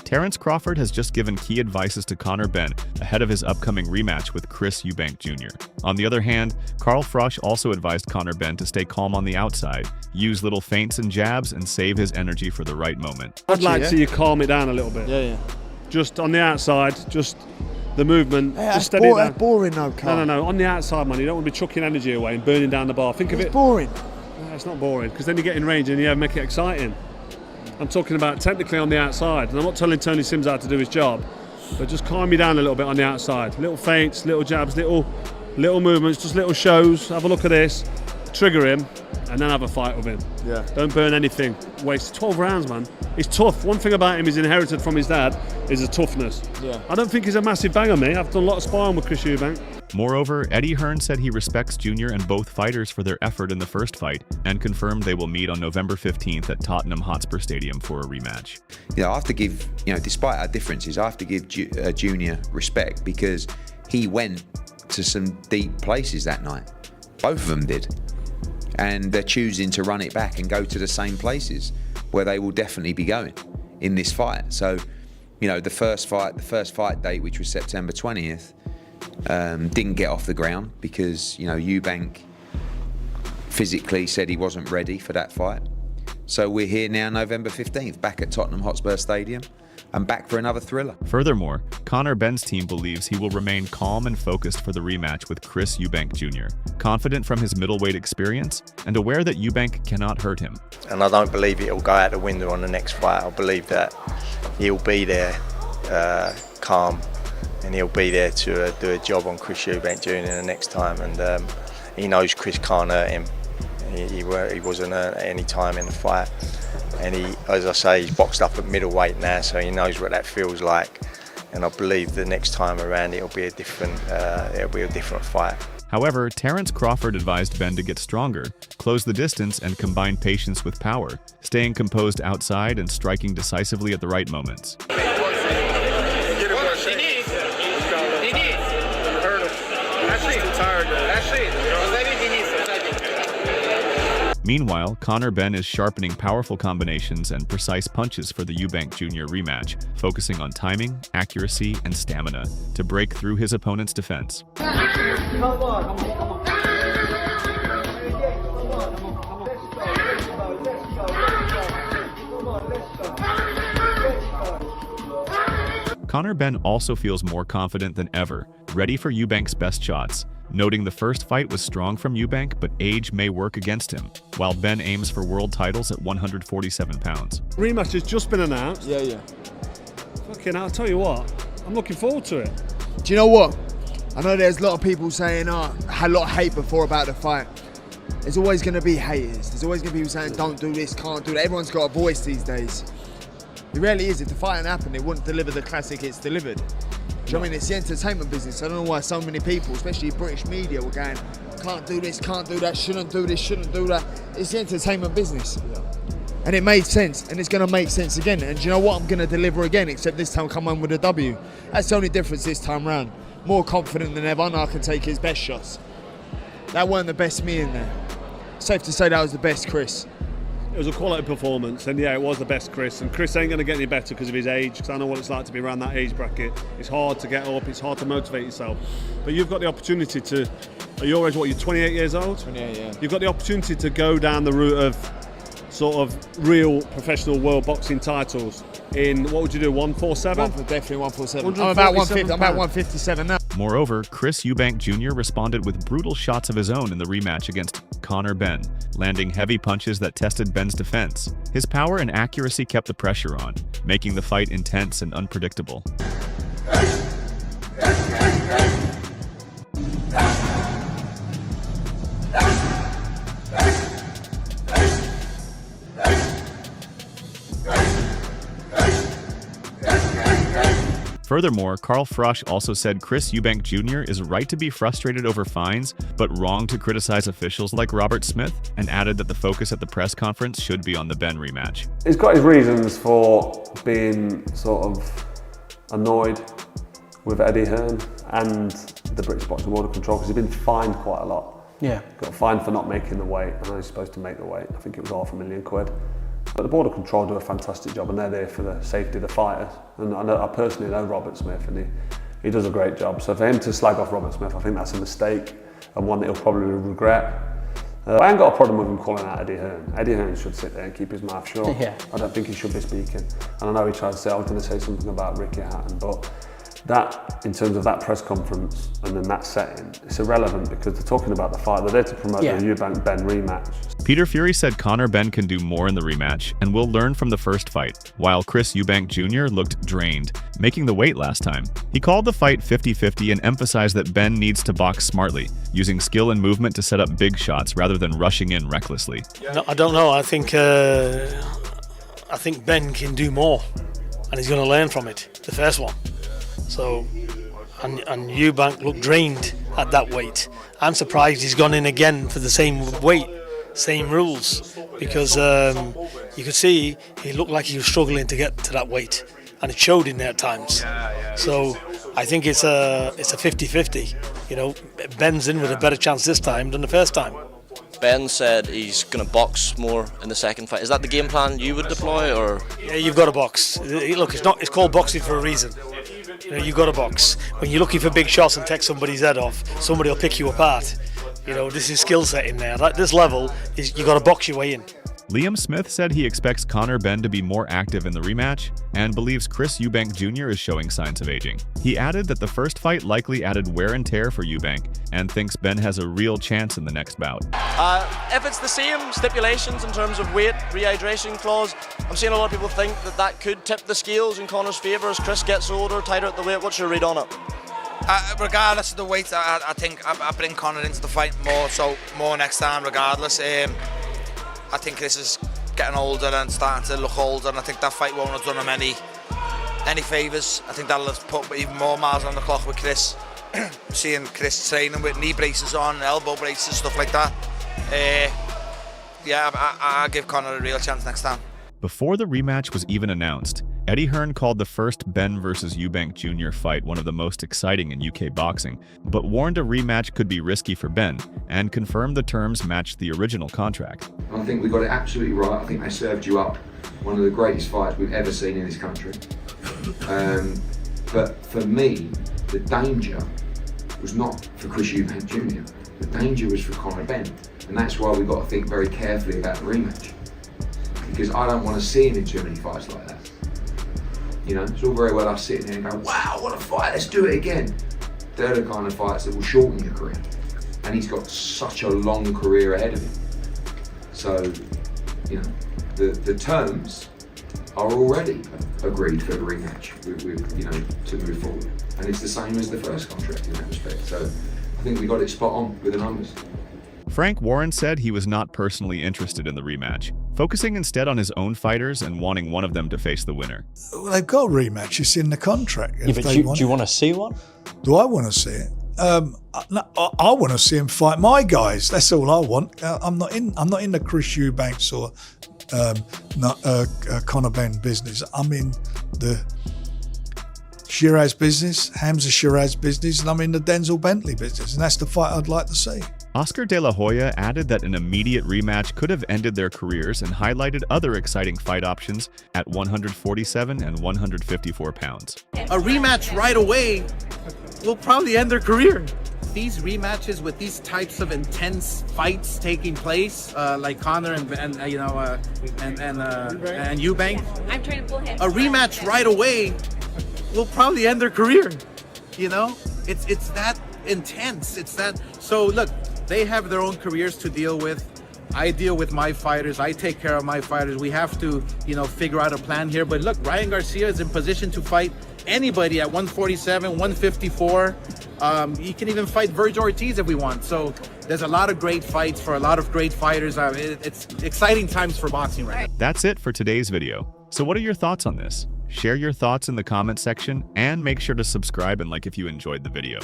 Terence Crawford has just given key advices to Conor Benn ahead of his upcoming rematch with Chris Eubank Jr. On the other hand, Carl Froch also advised Conor Benn to stay calm on the outside, use little feints and jabs, and save his energy for the right moment. I'd like to see you calm it down a little bit. Yeah. Just on the outside, just the movement, just steady down. That's boring though, Carl. No. On the outside, man, you don't want to be chucking energy away and burning down the bar. Think of it. It's boring. No, it's not boring, because then you get in range and make it exciting. I'm talking about technically on the outside, and I'm not telling Tony Sims how to do his job, but just calm me down a little bit on the outside. Little feints, little jabs, little movements, just little shows. Have a look at this, trigger him, and then have a fight with him. Yeah. Don't burn anything. Waste 12 rounds, man. He's tough. One thing about him he's inherited from his dad is a toughness. Yeah. I don't think he's a massive bang on me. I've done a lot of sparring with Chris Eubank. Moreover, Eddie Hearn said he respects Jr. and both fighters for their effort in the first fight and confirmed they will meet on November 15th at Tottenham Hotspur Stadium for a rematch. I have to give, despite our differences, I have to give Junior respect, because he went to some deep places that night. Both of them did. And they're choosing to run it back and go to the same places where they will definitely be going in this fight. So, the first fight date, which was September 20th, didn't get off the ground because, Eubank physically said he wasn't ready for that fight. So we're here now, November 15th, back at Tottenham Hotspur Stadium, and back for another thriller. Furthermore, Conor Benn's team believes he will remain calm and focused for the rematch with Chris Eubank Jr., confident from his middleweight experience and aware that Eubank cannot hurt him. And I don't believe it'll go out the window on the next fight. I believe that he'll be there calm, and he'll be there to do a job on Chris Eubank Jr. the next time. And he knows Chris can't hurt him. He wasn't hurt at any time in the fight. And he, as I say, he's boxed up at middleweight now, so he knows what that feels like. And I believe the next time around it'll be a different fight. However, Terence Crawford advised Benn to get stronger, close the distance, and combine patience with power, staying composed outside and striking decisively at the right moments. Meanwhile, Conor Benn is sharpening powerful combinations and precise punches for the Eubank Jr. rematch, focusing on timing, accuracy, and stamina to break through his opponent's defense. Conor Benn also feels more confident than ever, ready for Eubank's best shots, noting the first fight was strong from Eubank, but age may work against him, while Benn aims for world titles at 147 pounds. Rematch has just been announced. Yeah. Fucking, I'll tell you what, I'm looking forward to it. Do you know what? I know there's a lot of people saying, had a lot of hate before about the fight. There's always going to be haters. There's always going to be people saying, don't do this, can't do that. Everyone's got a voice these days. It really is. If the fight hadn't happened, it wouldn't deliver the classic it's delivered. Do you know what I mean? It's the entertainment business. I don't know why so many people, especially British media, were going, can't do this, can't do that, shouldn't do this, shouldn't do that. It's the entertainment business. Yeah. And it made sense, and it's going to make sense again. And do you know what? I'm going to deliver again, except this time come home with a W. That's the only difference this time round. More confident than ever, and I can take his best shots. That weren't the best me in there. Safe to say that was the best Chris. It was a quality performance, and yeah, it was the best Chris. And Chris ain't going to get any better because of his age, because I know what it's like to be around that age bracket. It's hard to get up, it's hard to motivate yourself. But you've got the opportunity to, at your age, what, you're 28 years old? 28, yeah. You've got the opportunity to go down the route of sort of real professional world boxing titles in, what would you do, 147? Definitely 147. I'm about 150. I'm about 157 now. Moreover, Chris Eubank Jr. responded with brutal shots of his own in the rematch against Conor Benn, landing heavy punches that tested Benn's defense. His power and accuracy kept the pressure on, making the fight intense and unpredictable. Furthermore, Carl Froch also said Chris Eubank Jr. is right to be frustrated over fines, but wrong to criticize officials like Robert Smith, and added that the focus at the press conference should be on the Benn rematch. He's got his reasons for being sort of annoyed with Eddie Hearn and the British Boxing Board of Control, because he's been fined quite a lot. Yeah. Got fined for not making the weight. I know he's supposed to make the weight. I think it was £500,000. But the Border Control do a fantastic job, and they're there for the safety of the fighters. And I personally know Robert Smith, and he does a great job. So for him to slag off Robert Smith, I think that's a mistake, and one that he'll probably regret. I ain't got a problem with him calling out Eddie Hearn. Eddie Hearn should sit there and keep his mouth shut. Yeah. I don't think he should be speaking. And I know he tried to say, I was going to say something about Ricky Hatton, but that, in terms of that press conference and in that setting, it's irrelevant because they're talking about the fight. They're there to promote the Eubank Benn rematch. Peter Fury said Conor Benn can do more in the rematch and will learn from the first fight, while Chris Eubank Jr. looked drained, making the weight last time. He called the fight 50-50 and emphasized that Benn needs to box smartly, using skill and movement to set up big shots rather than rushing in recklessly. No, I don't know. I think Benn can do more, and he's going to learn from it, the first one. So, and Eubank looked drained at that weight. I'm surprised he's gone in again for the same weight, same rules, because you could see he looked like he was struggling to get to that weight, and it showed in there at times. So I think it's a 50-50. You know, Ben's in with a better chance this time than the first time. Ben said he's going to box more in the second fight. Is that the game plan you would deploy, or? Yeah, you've got to box. Look, it's called boxing for a reason. You know, you've got to box. When you're looking for big shots and take somebody's head off, somebody will pick you apart. You know, this is skill set in there. At this level, you've got to box your way in. Liam Smith said he expects Conor Benn to be more active in the rematch and believes Chris Eubank Jr. is showing signs of aging. He added that the first fight likely added wear and tear for Eubank and thinks Benn has a real chance in the next bout. If it's the same stipulations in terms of weight, rehydration clause, I'm seeing a lot of people think that could tip the scales in Conor's favour as Chris gets older, tighter at the weight. What's your read on it? Regardless of the weight, I think I bring Conor into the fight more next time regardless. I think Chris is getting older and starting to look older, and I think that fight won't have done him any favours. I think that'll have put even more miles on the clock with Chris. Seeing Chris training with knee braces on, elbow braces, stuff like that. I'll give Conor a real chance next time. Before the rematch was even announced, Eddie Hearn called the first Benn vs. Eubank Jr. fight one of the most exciting in UK boxing, but warned a rematch could be risky for Benn, and confirmed the terms matched the original contract. I think we got it absolutely right. I think they served you up one of the greatest fights we've ever seen in this country. But for me, the danger was not for Chris Eubank Jr. The danger was for Conor Benn, and that's why we've got to think very carefully about the rematch. Because I don't want to see him in too many fights like that. You know, it's all very well us sitting there and going, wow, what a fight, let's do it again. They're the kind of fights that will shorten your career. And he's got such a long career ahead of him. So, you know, the terms are already agreed for the rematch, you know, to move forward. And it's the same as the first contract in that respect. So I think we got it spot on with the numbers. Frank Warren said he was not personally interested in the rematch, focusing instead on his own fighters and wanting one of them to face the winner. Well, they've got a rematch, it's in the contract. Yeah, but do you want to see one? Do I want to see it? No, I want to see him fight my guys. That's all I want. I'm not in the Chris Eubanks or Conor Benn business. I'm in the Shiraz business, Hamza Shiraz business, and I'm in the Denzel Bentley business, and that's the fight I'd like to see. Oscar De La Hoya added that an immediate rematch could have ended their careers and highlighted other exciting fight options at 147 and 154 pounds. A rematch right away will probably end their career. These rematches with these types of intense fights taking place, like Conor and Eubank, I'm trying to pull him. a rematch right away will probably end their career. You know, it's that intense. It's that. So look, they have their own careers to deal with. I deal with my fighters. I take care of my fighters. We have to, figure out a plan here. But look, Ryan Garcia is in position to fight anybody at 147, 154. He can even fight Verge Ortiz if we want. So there's a lot of great fights for a lot of great fighters. It's exciting times for boxing right now. That's it for today's video. So what are your thoughts on this? Share your thoughts in the comment section and make sure to subscribe and like if you enjoyed the video.